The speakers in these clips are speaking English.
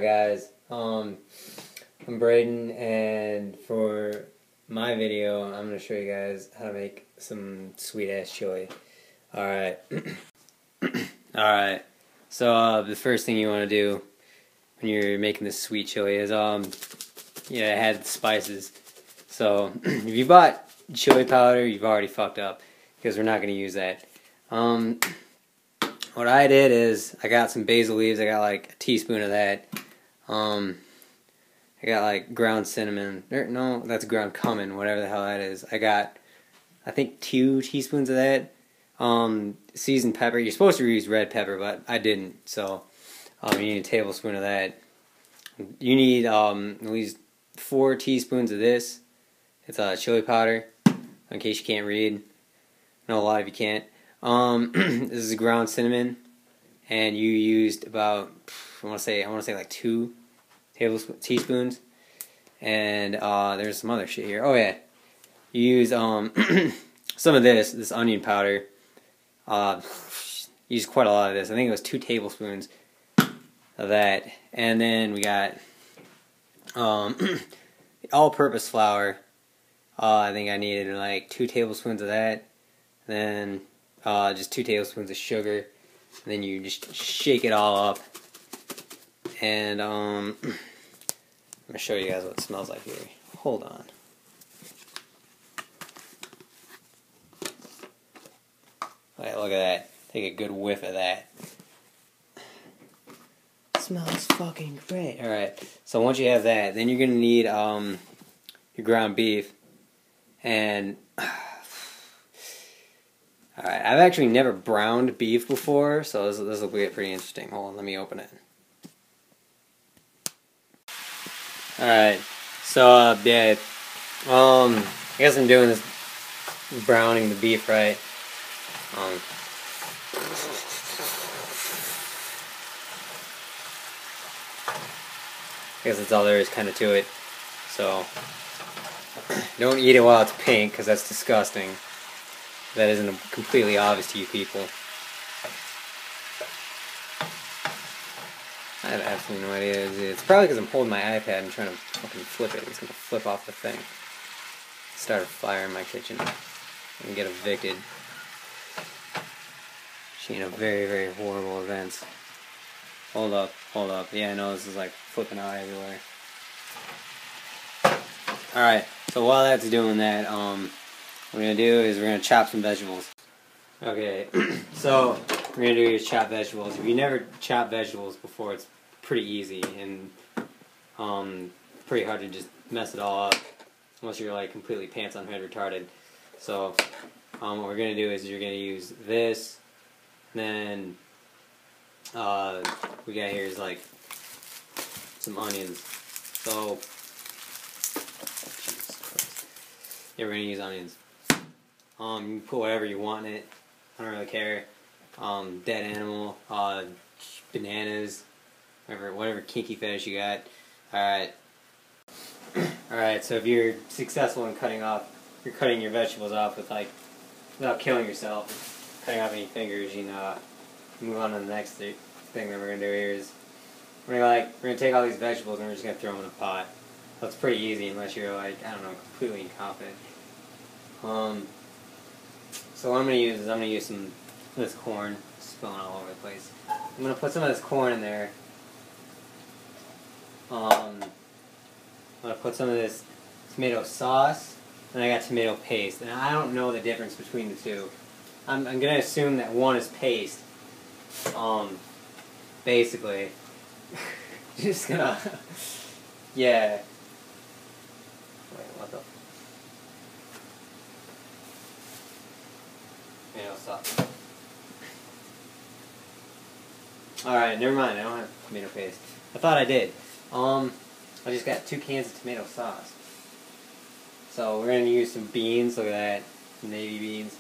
Guys, I'm Braden, and for my video I'm going to show you guys how to make some sweet ass chili. Alright. Alright, so the first thing you want to do when you're making this sweet chili is add spices. So if you bought chili powder, you've already fucked up because we're not going to use that. What I did is I got some basil leaves. I got like a teaspoon of that. I got like ground cinnamon. No, that's ground cumin, whatever the hell that is. I got, I think, 2 teaspoons of that. Seasoned pepper. You're supposed to use red pepper, but I didn't. So you need a tablespoon of that. You need at least 4 teaspoons of this. It's chili powder, in case you can't read. I know a lot of you can't. This is ground cinnamon, and you used about I want to say like 2 teaspoons, and there's some other shit here. Oh yeah, you use some of this onion powder. Used quite a lot of this. I think it was 2 tablespoons of that, and then we got all-purpose flour. I think I needed like 2 tablespoons of that. Then just 2 tablespoons of sugar. And then you just shake it all up. And I'm going to show you guys what it smells like here. Hold on. Alright, look at that. Take a good whiff of that. It smells fucking great. Alright, so once you have that, then you're going to need your ground beef. And alright, I've actually never browned beef before, so this will get pretty interesting. Hold on, let me open it. Alright, so yeah, I guess I'm doing this browning the beef right. I guess that's all there is kind of to it. So don't eat it while it's pink, because that's disgusting. That isn't completely obvious to you people. I have absolutely no idea. It's probably because I'm holding my iPad and trying to fucking flip it. It's going to flip off the thing. Start a fire in my kitchen and get evicted. Very, very horrible events. Hold up. Yeah, I know this is like flipping out everywhere. Alright, so while that's doing that, what we're going to do is we're going to chop some vegetables. Okay, so what we're going to do is chop vegetables. If you never chopped vegetables before, it's pretty easy and pretty hard to just mess it all up unless you're like completely pants on head retarded. So what we're going to do is you're going to use this, then we got here is like some onions. So yeah, we're going to use onions. You can put whatever you want in it. I don't really care. Dead animal, bananas, whatever kinky fetish you got. Alright. Alright, so if you're successful in cutting your vegetables off with like, without killing yourself, cutting off any fingers, you know, move on to the next thing that we're going to do here is, we're going to take all these vegetables and we're just going to throw them in a pot. So it's pretty easy unless you're like, I don't know, completely incompetent. So what I'm going to use is I'm going to use some of this corn, spilling all over the place. I'm going to put some of this corn in there. I'm going to put some of this tomato sauce, and I got tomato paste. And I don't know the difference between the two. I'm going to assume that one is paste. Basically. Just gonna, yeah. Wait, what the? Tomato sauce. Alright, never mind. I don't have tomato paste. I thought I did. I just got 2 cans of tomato sauce. So we're going to use some beans. Look at that. Some navy beans.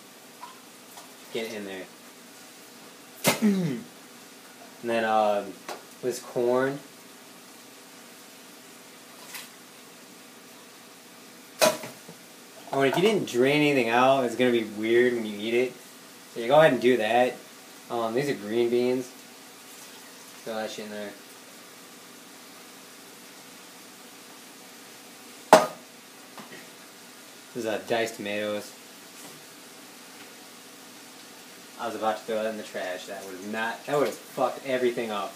Get in there. And then this corn. Oh, and if you didn't drain anything out, it's going to be weird when you eat it. So you go ahead and do that. These are green beans. Throw that shit in there. This is diced tomatoes. I was about to throw that in the trash. That would have fucked everything up.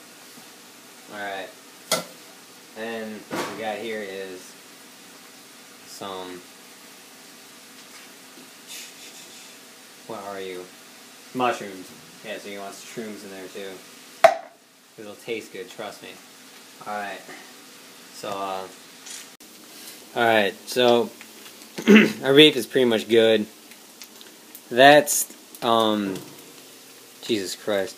Alright. And what we got here is some, what are you? Mushrooms. Yeah, so you want shrooms in there too. It'll taste good, trust me. Alright. So, our beef is pretty much good. That's, Jesus Christ.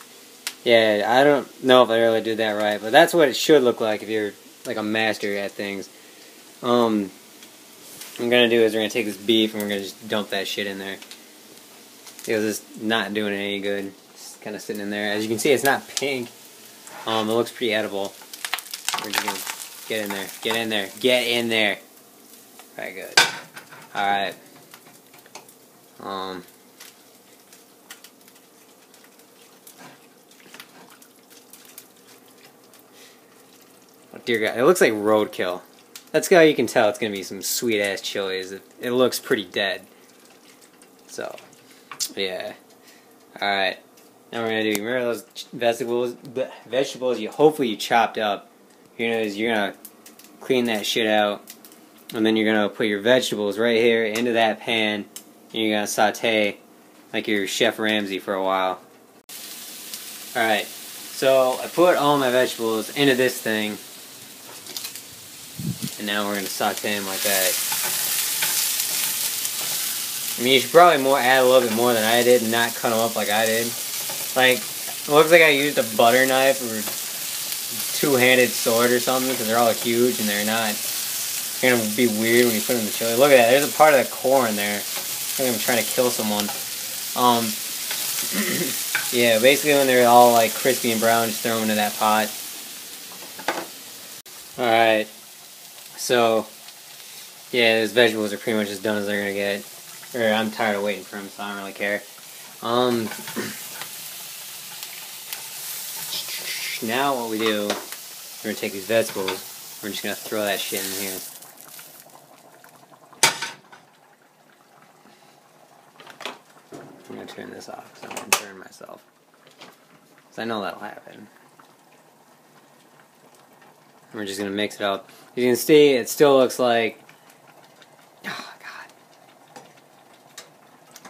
Yeah, I don't know if I really did that right, but that's what it should look like if you're, like, a master at things. What I'm gonna do is we're gonna take this beef and we're gonna just dump that shit in there. Because it's not doing it any good. It's kind of sitting in there. As you can see, it's not pink. It looks pretty edible. We're just gonna get in there. Get in there. Get in there. Very good. Alright. Oh dear God, it looks like roadkill. That's how you can tell it's gonna be some sweet ass chilies. It looks pretty dead. So, yeah. Alright. Now we're gonna do, remember those vegetables you hopefully you chopped up. You're gonna clean that shit out. And then you're gonna put your vegetables right here into that pan. And you're gonna saute like your Chef Ramsay for a while. Alright. So I put all my vegetables into this thing. And now we're gonna saute them like that. I mean, you should probably add a little bit more than I did and not cut them up like I did. Like, it looks like I used a butter knife or two-handed sword or something because they're all huge and they're not. It's gonna be weird when you put them in the chili. Look at that, there's a part of the core in there. I think I'm trying to kill someone. Yeah, basically when they're all like crispy and brown, just throw them into that pot. Alright. So, yeah, those vegetables are pretty much as done as they're gonna get. Or I'm tired of waiting for them, so I don't really care. Now what we do, we're gonna take these vegetables, we're just gonna throw that shit in here. I'm gonna turn this off, because I'm gonna burn myself. Because I know that'll happen. We're just gonna mix it up. As you can see, it still looks like, oh God.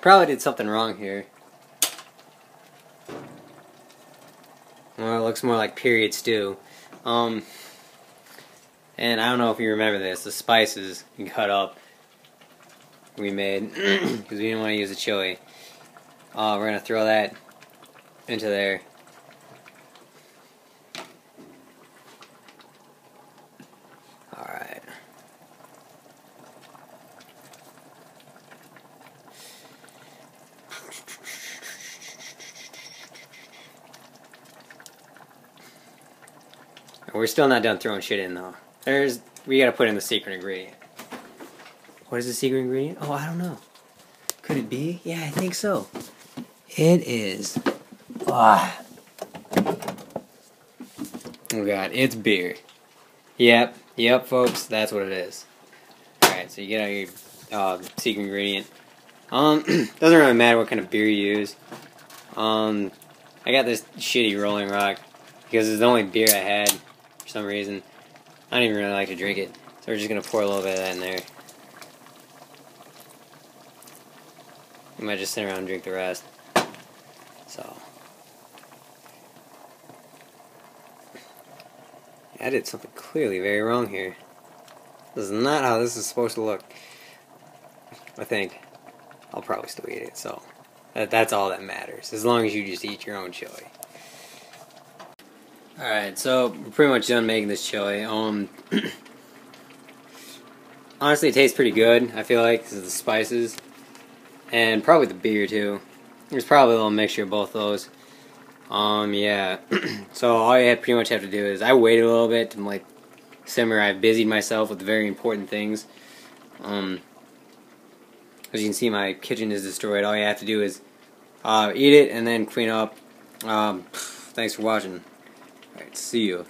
Probably did something wrong here. Well, it looks more like period stew. And I don't know if you remember this, the spices you cut up we made, because we didn't want to use the chili. We're going to throw that into there. Alright. We're still not done throwing shit in though. We gotta put in the secret ingredient. What is the secret ingredient? Oh, I don't know. Could it be? Yeah, I think so. It is. Oh God, it's beer. Yep, folks, that's what it is. Alright, so you get out your secret ingredient. Doesn't really matter what kind of beer you use. I got this shitty Rolling Rock because it's the only beer I had. For some reason, I don't even really like to drink it, so we're just gonna pour a little bit of that in there. We might just sit around and drink the rest. So, I did something clearly very wrong here. This is not how this is supposed to look. I think I'll probably still eat it. So, that's all that matters. As long as you just eat your own chili. Alright, so we're pretty much done making this chili. Honestly, it tastes pretty good, I feel like, because of the spices. And probably the beer, too. There's probably a little mixture of both those. Yeah. So all you pretty much have to do is, I waited a little bit to, like, simmer. I busied myself with very important things. As you can see, my kitchen is destroyed. All you have to do is eat it and then clean up. Thanks for watching. Alright, see you.